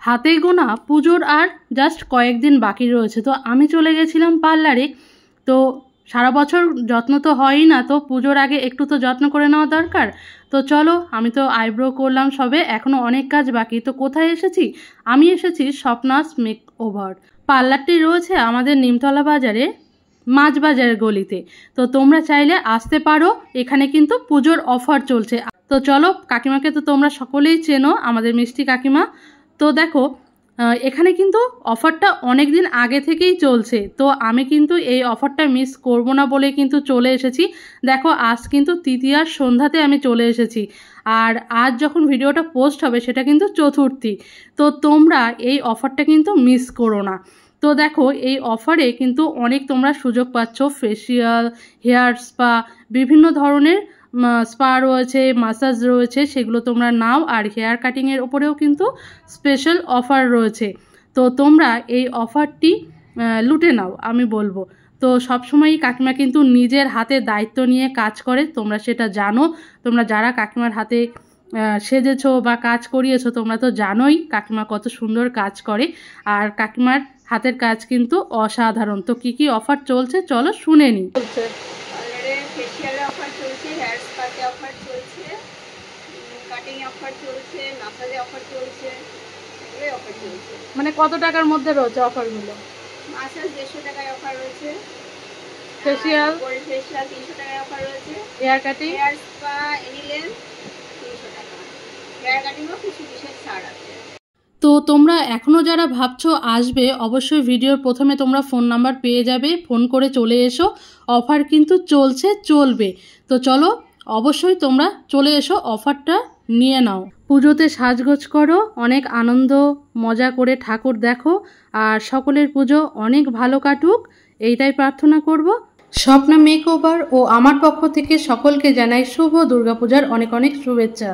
হাতে গোনা পুজোর আর জাস্ট কয়েকদিন বাকি রয়েছে। তো আমি চলে গেছিলাম পার্লারে। তো সারা বছর যত্ন তো হয়ই না, তো পুজোর আগে একটু তো যত্ন করে নেওয়া দরকার। তো চলো, আমি তো আইব্রো করলাম সবে, এখনও অনেক কাজ বাকি। তো কোথায় এসেছি? আমি এসেছি স্বপ্নাস মেক ওভার। পার্লারটি রয়েছে আমাদের নিমতলা বাজারে, মাছ বাজার গলিতে। তো তোমরা চাইলে আসতে পারো, এখানে কিন্তু পুজোর অফার চলছে। তো চলো, কাকিমাকে তো তোমরা সকলেই চেনো, আমাদের মিষ্টি কাকিমা। তো দেখো, এখানে কিন্তু অফারটা অনেক দিন আগে থেকেই চলছে। তো আমি কিন্তু এই অফারটা মিস করব না বলে কিন্তু চলে এসেছি। দেখো, আজ কিন্তু তৃতীয়ার সন্ধ্যাতে আমি চলে এসেছি, আর আজ যখন ভিডিওটা পোস্ট হবে সেটা কিন্তু চতুর্থী। তো তোমরা এই অফারটা কিন্তু মিস করো না। তো দেখো, এই অফারে কিন্তু অনেক তোমরা সুযোগ পাচ্ছ। ফেসিয়াল, হেয়ার স্পা, বিভিন্ন ধরনের স্পা রয়েছে, মাসাজ রয়েছে, সেগুলো তোমরা নাও। আর হেয়ার কাটিংয়ের ওপরেও কিন্তু স্পেশাল অফার রয়েছে। তো তোমরা এই অফারটি লুটে নাও, আমি বলবো। তো সবসময়ই কাকিমা কিন্তু নিজের হাতে দায়িত্ব নিয়ে কাজ করে, তোমরা সেটা জানো। তোমরা যারা কাকিমার হাতে সেজেছো বা কাজ করিয়েছো, তোমরা তো জানোই কাকিমা কত সুন্দর কাজ করে। আর কাকিমার হাতের কাজ কিন্তু অসাধারণ। তো কি কি অফার চলছে চলো শুনে নি। ফেসিয়ালে অফার চলছে, হেয়ার স্পাতে অফার চলছে, কাটিং অফার চলছে, মাসাজে অফার চলছে, এগুলোই অফার চলছে। মানে কত টাকার মধ্যে রয়েছে অফারগুলো? মাসাজ 150 টাকায় অফার রয়েছে, ফেসিয়াল 300 টাকায় অফার রয়েছে, হেয়ার কাটিং, হেয়ার স্পা এনিলেন 300 টাকা, হেয়ার কাটিংও কিছু বিশেষ ছাড় আছে। তো তোমরা এখনও যারা ভাবছো আসবে, অবশ্যই ভিডিওর প্রথমে তোমরা ফোন নাম্বার পেয়ে যাবে, ফোন করে চলে এসো। অফার কিন্তু চলছে, চলবে। তো চলো, অবশ্যই তোমরা চলে এসো, অফারটা নিয়ে নাও। পুজোতে সাজগোজ করো, অনেক আনন্দ মজা করে ঠাকুর দেখো, আর সকলের পুজো অনেক ভালো কাটুক, এইটাই প্রার্থনা করব। স্বপ্না মেকওভার ও আমার পক্ষ থেকে সকলকে জানাই শুভ দুর্গাপূজার অনেক অনেক শুভেচ্ছা।